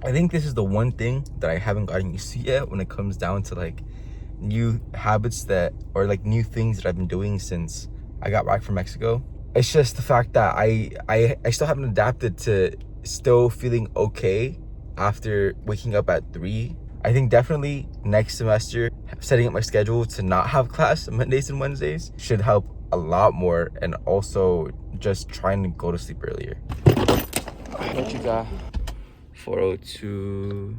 I think this is the one thing that I haven't gotten used to yet when it comes down to like new habits that, or like new things that I've been doing since I got back from Mexico. It's just the fact that I still haven't adapted to still feeling okay after waking up at 3. I think definitely next semester setting up my schedule to not have class Mondays and Wednesdays should help a lot more, and also just trying to go to sleep earlier. What you got? 402.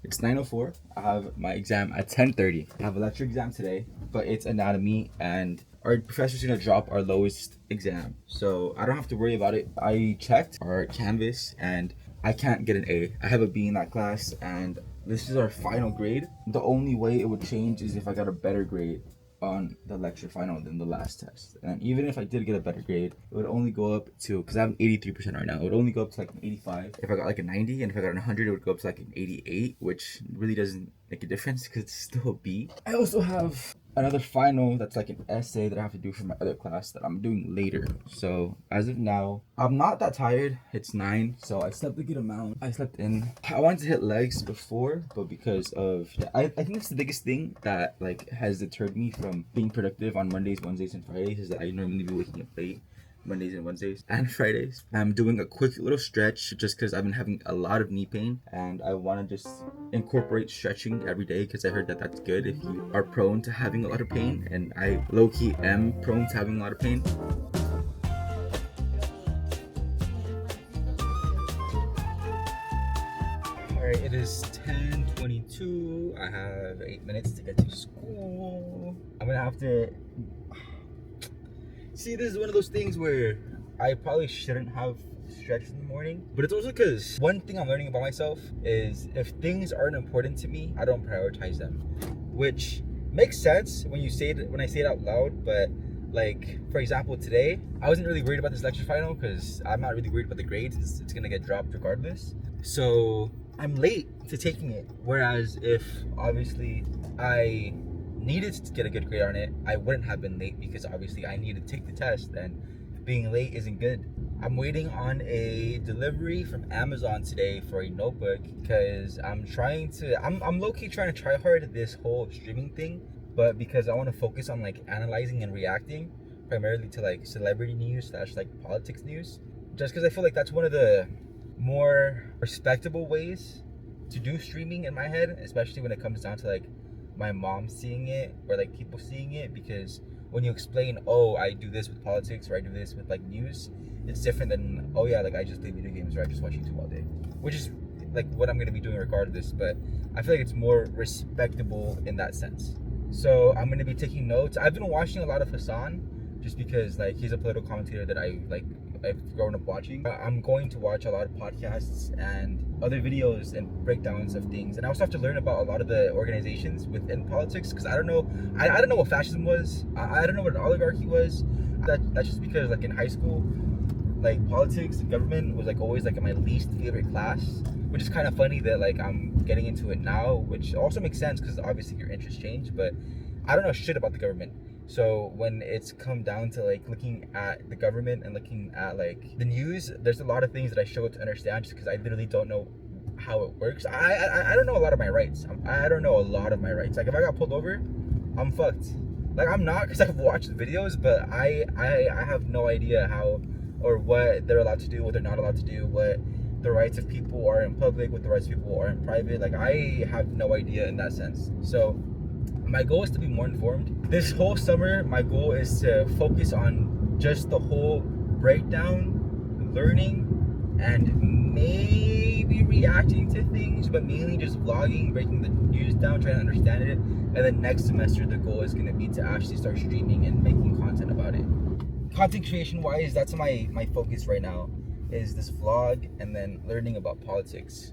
It's 9:04. I have my exam at 10:30. I have a lecture exam today, but it's anatomy, and our professor's gonna drop our lowest exam. So I don't have to worry about it. I checked our Canvas and I can't get an A. I have a B in that class, and this is our final grade. The only way it would change is if I got a better grade on the lecture final than the last test. And even if I did get a better grade, it would only go up to, because I have an 83% right now, it would only go up to like an 85 if I got like a 90, and if I got an 100 it would go up to like an 88, which really doesn't make a difference because it's still a B. I also have another final that's like an essay that I have to do for my other class that I'm doing later. So as of now, I'm not that tired. It's 9, so I slept a good amount. I slept in. I wanted to hit legs before, but because of I think that's the biggest thing that like has deterred me from being productive on Mondays, Wednesdays, and Fridays is that I normally be waking up late Mondays and Wednesdays and Fridays. I'm doing a quick little stretch just because I've been having a lot of knee pain, and I want to just incorporate stretching every day because I heard that that's good if you are prone to having a lot of pain, and I low-key am prone to having a lot of pain. Alright, it is 10:22. I have 8 minutes to get to school. I'm gonna have to see, this is one of those things where I probably shouldn't have stretched in the morning, but it's also because one thing I'm learning about myself is if things aren't important to me, I don't prioritize them, which makes sense when I say it out loud. But like, for example, today I wasn't really worried about this lecture final because I'm not really worried about the grades. It's gonna get dropped regardless, so I'm late to taking it. Whereas if obviously I needed to get a good grade on it, I wouldn't have been late because obviously I needed to take the test, and being late isn't good. I'm waiting on a delivery from Amazon today for a notebook because I'm low-key trying to try hard this whole streaming thing, but because I want to focus on like analyzing and reacting primarily to like celebrity news / like politics news, just because I feel like that's one of the more respectable ways to do streaming in my head, especially when it comes down to like my mom seeing it or like people seeing it. Because when you explain, oh, I do this with politics or I do this with like news, it's different than, oh yeah, like I just play video games or I just watch YouTube all day, which is like what I'm gonna be doing regardless. But I feel like it's more respectable in that sense. So I'm gonna be taking notes. I've been watching a lot of Hassan just because like he's a political commentator that I've grown up watching. I'm going to watch a lot of podcasts and other videos and breakdowns of things, and I also have to learn about a lot of the organizations within politics because I don't know what fascism was. I don't know what an oligarchy was. That's just because like in high school, like politics and government was like always like my least favorite class, which is kind of funny that like I'm getting into it now, which also makes sense because obviously your interests change. But I don't know shit about the government. So when it's come down to like looking at the government and looking at like the news, there's a lot of things that I struggle to understand just because I literally don't know how it works. I don't know a lot of my rights. I don't know a lot of my rights. Like if I got pulled over, I'm fucked. Like I'm not, because I've watched videos, but I have no idea how or what they're allowed to do, what they're not allowed to do, what the rights of people are in public, what the rights of people are in private. Like I have no idea in that sense. So my goal is to be more informed. This whole summer, my goal is to focus on just the whole breakdown, learning, and maybe reacting to things, but mainly just vlogging, breaking the news down, trying to understand it. And then next semester, the goal is going to be to actually start streaming and making content about it. Content creation wise, that's my focus right now, is this vlog and then learning about politics.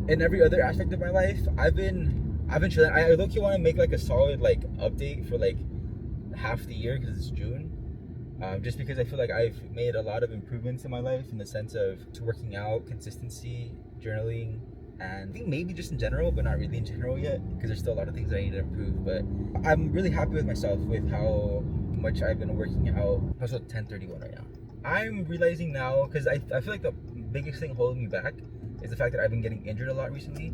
In every other aspect of my life, I've been chilling. I low-key want to make like a solid like update for like half the year because it's June. Just because I feel like I've made a lot of improvements in my life in the sense of working out, consistency, journaling, and I think maybe just in general, but not really in general yet because there's still a lot of things that I need to improve. But I'm really happy with myself with how much I've been working out. Also 10:31 right now. I'm realizing now, because I feel like the biggest thing holding me back is the fact that I've been getting injured a lot recently.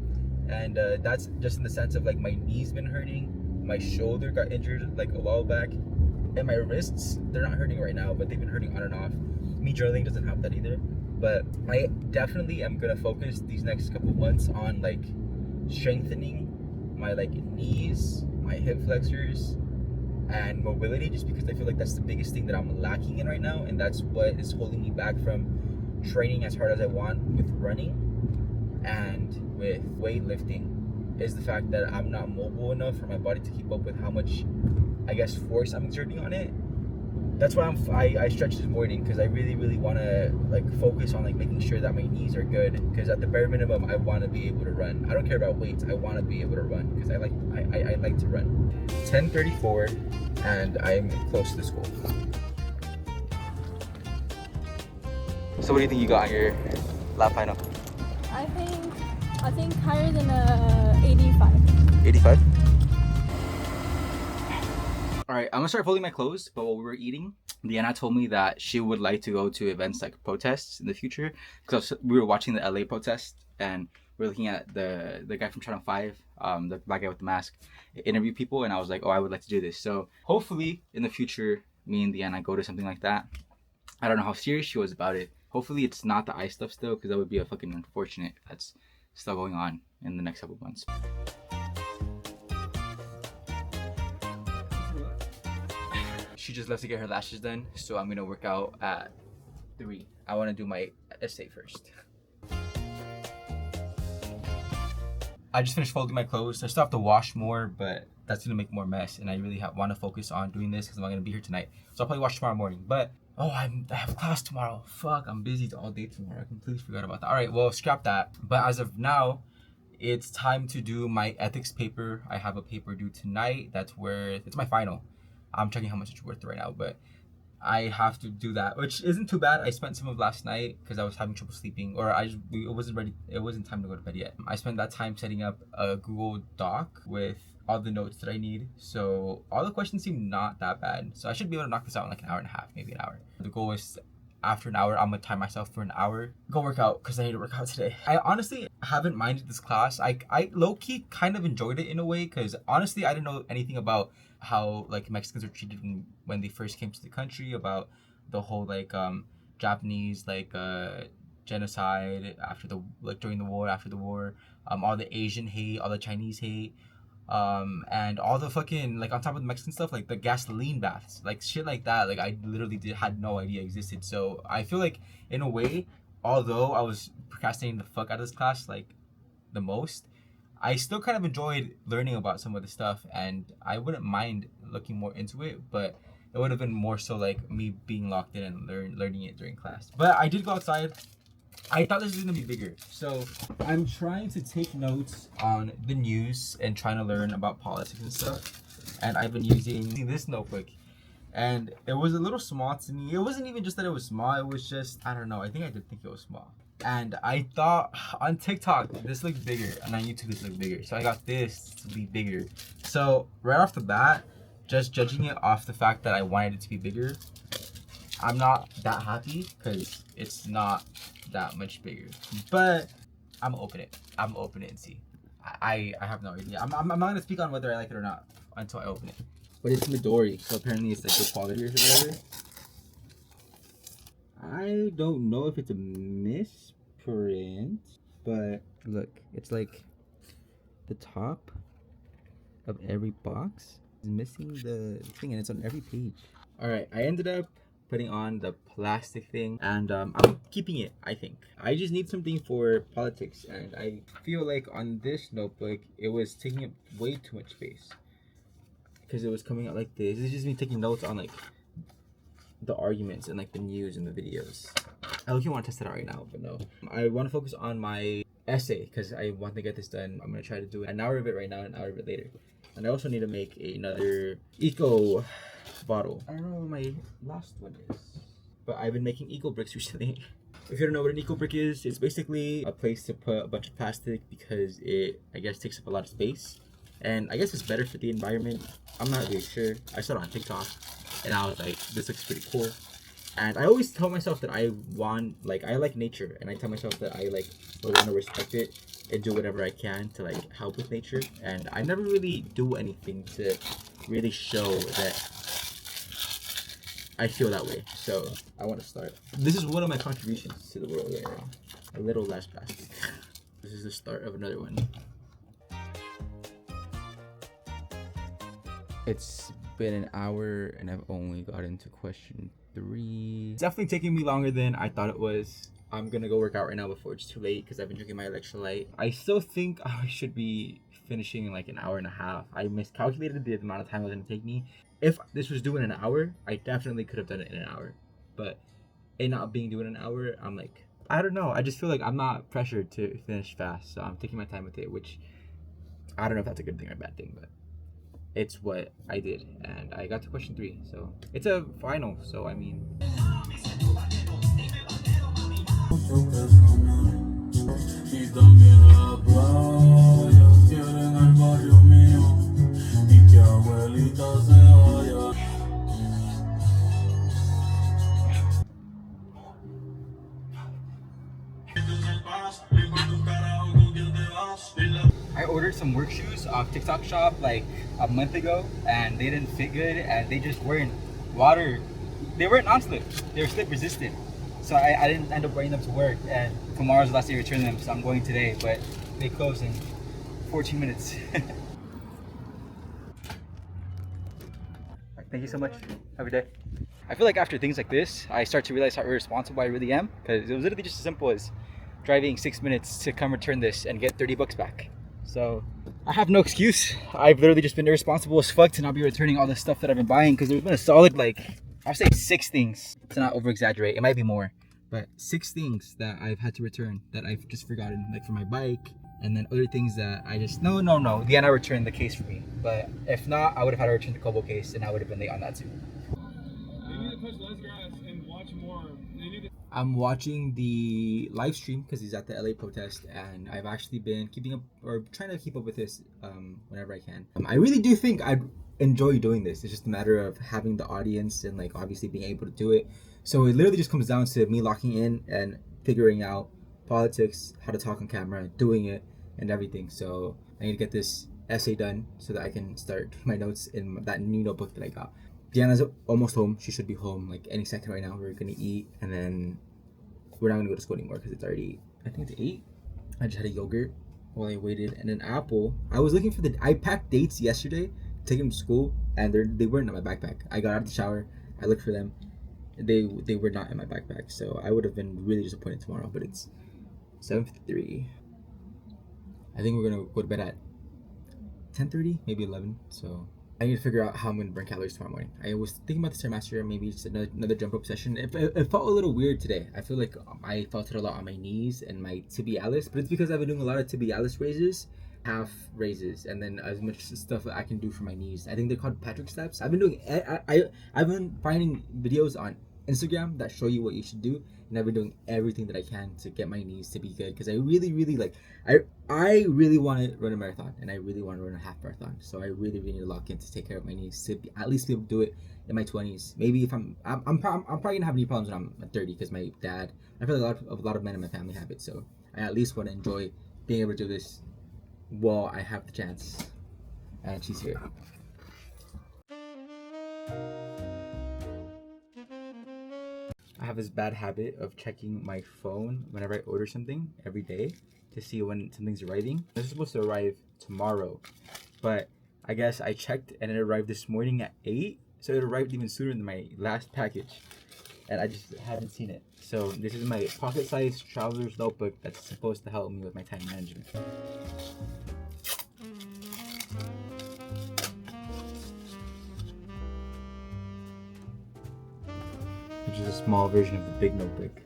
And that's just in the sense of like my knee's been hurting, my shoulder got injured like a while back, and my wrists, they're not hurting right now, but they've been hurting on and off. Me journaling doesn't help that either. But I definitely am gonna focus these next couple months on like strengthening my like knees, my hip flexors, and mobility, just because I feel like that's the biggest thing that I'm lacking in right now, and that's what is holding me back from training as hard as I want with running and with weightlifting, is the fact that I'm not mobile enough for my body to keep up with how much, I guess, force I'm exerting on it. That's why I stretch this morning, because I really want to like focus on like making sure that my knees are good, because at the bare minimum I want to be able to run. I don't care about weights, I want to be able to run, because I like to run. 10:34 and I'm close to the school. So what do you think you got on your lap final? I think higher than 85. 85? Alright, I'm gonna start folding my clothes, but while we were eating, Deanna told me that she would like to go to events like protests in the future, because we were watching the LA protest and we were looking at the guy from Channel 5, the black guy with the mask, interview people, and I was like, oh, I would like to do this. So hopefully in the future, me and Deanna go to something like that. I don't know how serious she was about it. Hopefully it's not the ice stuff still, because that would be a fucking unfortunate that's still going on in the next couple of months. She just left to get her lashes done, so I'm gonna work out at 3. I want to do my essay first. I just finished folding my clothes. I still have to wash more, but that's gonna make more mess, and I really want to focus on doing this because I'm not gonna be here tonight. So I'll probably wash tomorrow morning. But I have class tomorrow. Fuck, I'm busy all day tomorrow. I completely forgot about that. All right, well, scrap that. But as of now, it's time to do my ethics paper. I have a paper due tonight. That's where it's my final. I'm checking how much it's worth right now, but I have to do that, which isn't too bad. I spent some of last night because I was having trouble sleeping, or it wasn't ready. It wasn't time to go to bed yet. I spent that time setting up a Google Doc with all the notes that I need. So all the questions seem not that bad. So I should be able to knock this out in like an hour and a half, maybe an hour. The goal is after an hour, I'm gonna time myself for an hour, go work out, because I need to work out today. I honestly haven't minded this class. I low-key kind of enjoyed it in a way, because honestly I didn't know anything about how like Mexicans are treated when they first came to the country, about the whole like Japanese like genocide after the like during the war, after the war, all the Asian hate, all the Chinese hate, and all the fucking like on top of the Mexican stuff, like the gasoline baths, like shit like that. Like I literally had no idea existed. So I feel like in a way, although I was procrastinating the fuck out of this class like the most, I still kind of enjoyed learning about some of the stuff, and I wouldn't mind looking more into it, but it would have been more so like me being locked in and learning it during class. But I did go outside. I thought this was gonna be bigger, so I'm trying to take notes on the news and trying to learn about politics and stuff. And I've been using this notebook, and it was a little small to me. It wasn't even just that it was small, it was just, I don't know, I think I did think it was small. And I thought on TikTok this looked bigger, and on YouTube this looked bigger, so I got this to be bigger. So right off the bat, just judging it off the fact that I wanted it to be bigger, I'm not that happy because it's not that much bigger. But I'm gonna open it. I'm gonna open it and see. I have no idea. I'm not gonna speak on whether I like it or not until I open it. But it's Midori, so apparently it's like good quality or whatever. I don't know if it's a misprint, but look, it's like the top of every box is missing the thing, and it's on every page. All right, I ended up putting on the plastic thing, and I'm keeping it, I think. I just need something for politics, and I feel like on this notebook, it was taking up way too much space because it was coming out like this. It's just me taking notes on like the arguments and like the news and the videos. I look, you want to test it out right now, but no. I want to focus on my essay because I want to get this done. I'm gonna try to do an hour of it right now, an hour of it later. And I also need to make another eco bottle. I don't know what my last one is, but I've been making eco bricks recently. If you don't know what an eco brick is, it's basically a place to put a bunch of plastic because it, I guess, takes up a lot of space. And I guess it's better for the environment. I'm not really sure. I saw it on TikTok and I was like, this looks pretty cool. And I always tell myself that I like nature, and I tell myself that I want to respect it and do whatever I can to help with nature. And I never really do anything to really show that I feel that way. So I want to start. This is one of my contributions to the world right now. A little less plastic. This is the start of another one. It's been an hour and I've only gotten to question 3. It's definitely taking me longer than I thought it was. I'm gonna go work out right now before it's too late because I've been drinking my electrolyte. I still think I should be finishing in an hour and a half. I miscalculated the amount of time it was gonna take me. If this was due in an hour, I definitely could have done it in an hour. But it not being due in an hour, I'm I don't know. I just feel like I'm not pressured to finish fast, so I'm taking my time with it, which I don't know if that's a good thing or a bad thing, but it's what I did, and I got to question 3. So it's a final. So I mean, I ordered some work shoes off TikTok shop a month ago, and they didn't fit good, and they just weren't they weren't non-slip, they were slip resistant. So I didn't end up wearing them to work, and tomorrow's the last day to return them, so I'm going today, but they close in 14 minutes. Thank you so much. Have a good day. I feel like after things like this, I start to realize how irresponsible I really am, because it was literally just as simple as driving 6 minutes to come return this and get 30 bucks back. So I have no excuse. I've literally just been irresponsible as fuck to not be returning all the stuff that I've been buying, because there's been a solid I'll say 6 things, to not over exaggerate. It might be more, but 6 things that I've had to return that I've just forgotten, for my bike, and then other things that I just no. Deanna returned the case for me, but if not, I would have had to return the Kobo case, and I would have been late on that too. They need to touch less grass and watch more. I'm watching the live stream because he's at the LA protest, and I've actually been keeping up or trying to keep up with this whenever I can. I really do think I'd enjoy doing this. It's just a matter of having the audience and obviously being able to do it. So it literally just comes down to me locking in and figuring out politics, how to talk on camera, doing it, and everything. So I need to get this essay done so that I can start my notes in that new notebook that I got. Deanna's almost home. She should be home any second right now. We're gonna eat, and then we're not gonna go to school anymore because it's already, I think it's 8. I just had a yogurt while I waited, and an apple. I packed dates yesterday, take them to school, and they weren't in my backpack. I got out of the shower, I looked for them, they were not in my backpack. So I would have been really disappointed tomorrow. But it's 7:53. I think we're gonna go to bed at 10:30, maybe 11. So I need to figure out how I'm gonna burn calories tomorrow morning. I was thinking about this Stairmaster, maybe just another jump rope session. It felt a little weird today. I feel like I felt it a lot on my knees and my tibialis, but it's because I've been doing a lot of tibialis raises, half raises, and then as much stuff that I can do for my knees. I think they're called Patrick steps. I've been doing. I've been finding videos on Instagram that show you what you should do, and I've been doing everything that I can to get my knees to be good, because I really I really want to run a marathon, and I really want to run a half marathon. So I really need to lock in to take care of my knees to at least be able to do it in my 20s. Maybe if I'm probably gonna have knee problems when I'm 30, because my dad, I feel like a lot of men in my family have it. So I at least want to enjoy being able to do this while I have the chance. And she's here. I have this bad habit of checking my phone whenever I order something every day to see when something's arriving. This is supposed to arrive tomorrow, but I guess I checked and it arrived this morning at 8, so it arrived even sooner than my last package, and I just haven't seen it. So this is my pocket-sized traveler's notebook that's supposed to help me with my time management. Which is a small version of the big notebook.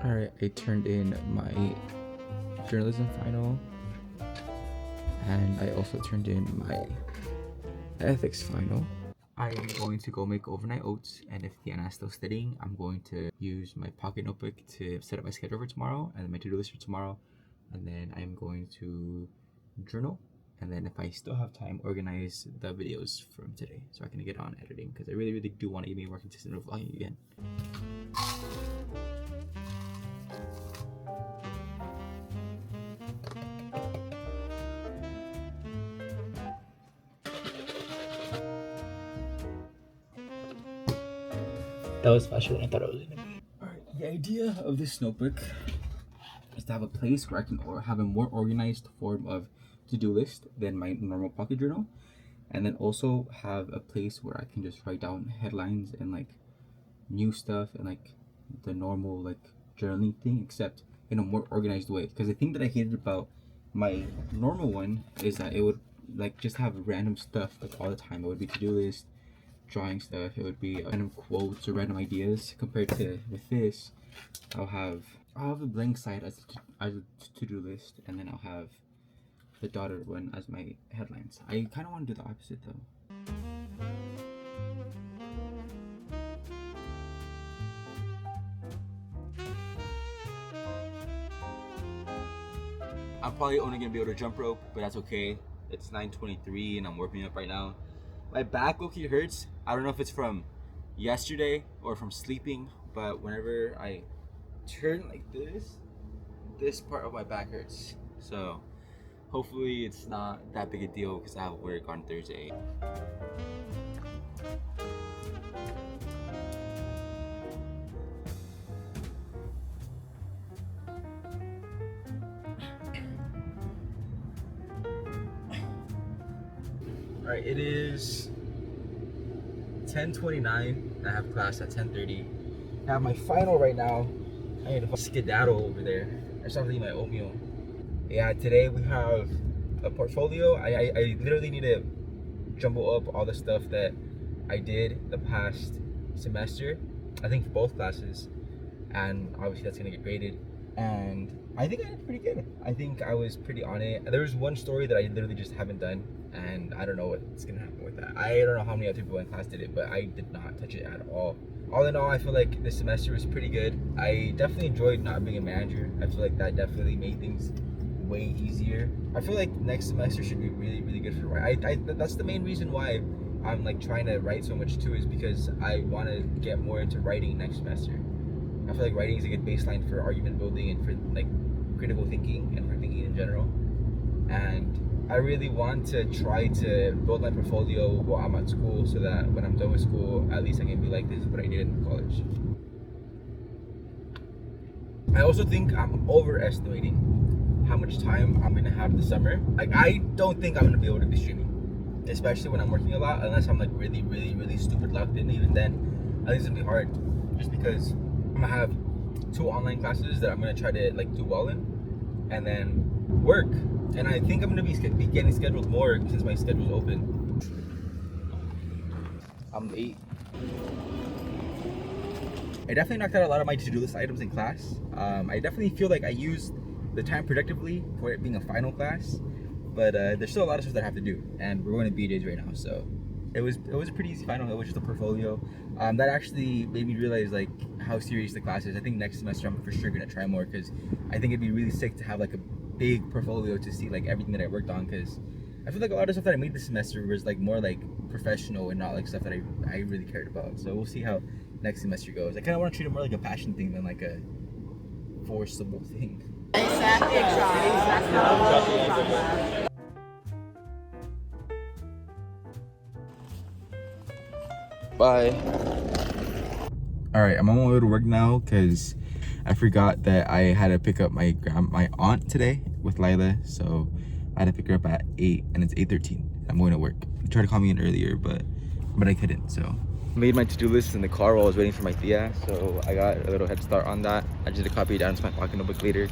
Alright, I turned in my journalism final, and I also turned in my ethics final. I am going to go make overnight oats, and if Deanna is still studying, I'm going to use my pocket notebook to set up my schedule for tomorrow and my to-do list for tomorrow, and then I'm going to journal and then if I still have time, organize the videos from today so I can get on editing, because I really do want to get me more consistent with vlogging again. That was faster than I thought it was gonna be. Alright, the idea of this notebook is to have a place where I can have a more organized form of to-do list than my normal pocket journal, and then also have a place where I can just write down headlines and like new stuff and like the normal like journaling thing, except in a more organized way. Because the thing that I hated about my normal one is that it would like just have random stuff like all the time. It would be to-do list, drawing stuff, it would be random quotes or random ideas. Compared to with this, I'll have a blank side as a to-do list, and then I'll have the dotted one as my headlines. I kind of want to do the opposite though. I'm probably only gonna be able to jump rope, but that's okay. It's 9:23 and I'm warming up right now. My back low-key hurts. I don't know if it's from yesterday or from sleeping, but whenever I turn like this part of my back hurts. So hopefully it's not that big a deal because I have work on Thursday. Alright, it is 10:29 and I have class at 10:30. I have my final right now. I need to skedaddle over there. I just have to eat my oatmeal. Yeah, today we have a portfolio. I literally need to jumble up all the stuff that I did the past semester. I think for both classes. And obviously that's gonna get graded. And I think I did pretty good. I think I was pretty on it. There was one story that I literally just haven't done, and I don't know what's gonna happen with that. I don't know how many other people in class did it, but I did not touch it at all. All in all, I feel like this semester was pretty good. I definitely enjoyed not being a manager. I feel like that definitely made things way easier. I feel like next semester should be really good for writing. That's the main reason why I'm like trying to write so much too, is because I want to get more into writing next semester. I feel like writing is a good baseline for argument building and for like critical thinking and for thinking in general. And I really want to try to build my portfolio while I'm at school, so that when I'm done with school, at least I can be like, this is what I did in college. I also think I'm overestimating how much time I'm gonna have this summer. Like, I don't think I'm gonna be able to be streaming, especially when I'm working a lot, unless I'm like really stupid locked in. Even then, I think it's gonna be hard, just because I'm gonna have 2 online classes that I'm gonna try to like do well in, and then work. And I think I'm gonna be getting scheduled more since my schedule's open. I'm late. I definitely knocked out a lot of my to-do list items in class. I definitely feel like I used the time productively for it being a final class, but there's still a lot of stuff that I have to do, and we're going to BJ's right now, so it was a pretty easy final. It was just a portfolio. That actually made me realize like how serious the class is. I think next semester I'm for sure gonna try more, because I think it'd be really sick to have like a big portfolio to see like everything that I worked on, because I feel like a lot of stuff that I made this semester was like more like professional and not like stuff that I really cared about. So we'll see how next semester goes. I kind of want to treat it more like a passion thing than like a forcible thing. Bye. Alright, I'm on my way to work now because I forgot that I had to pick up my aunt today with Lila, so I had to pick her up at 8 and it's 8:13. I'm going to work. She tried to call me in earlier, but I couldn't, so. Made my to-do list in the car while I was waiting for my tia, so I got a little head start on that. I just had to copy it down into my pocket notebook later.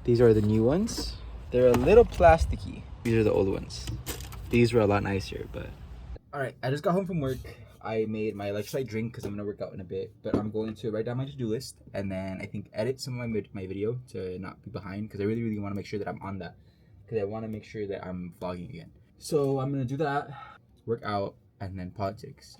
These are the new ones. They're a little plasticky. These are the old ones. These were a lot nicer, but. Alright, I just got home from work. I made my electrolyte drink because I'm gonna work out in a bit, but I'm going to write down my to-do list and then I think edit some of my video to not be behind, because I really want to make sure that I'm on that, because I want to make sure that I'm vlogging again. So I'm gonna do that, work out, and then politics.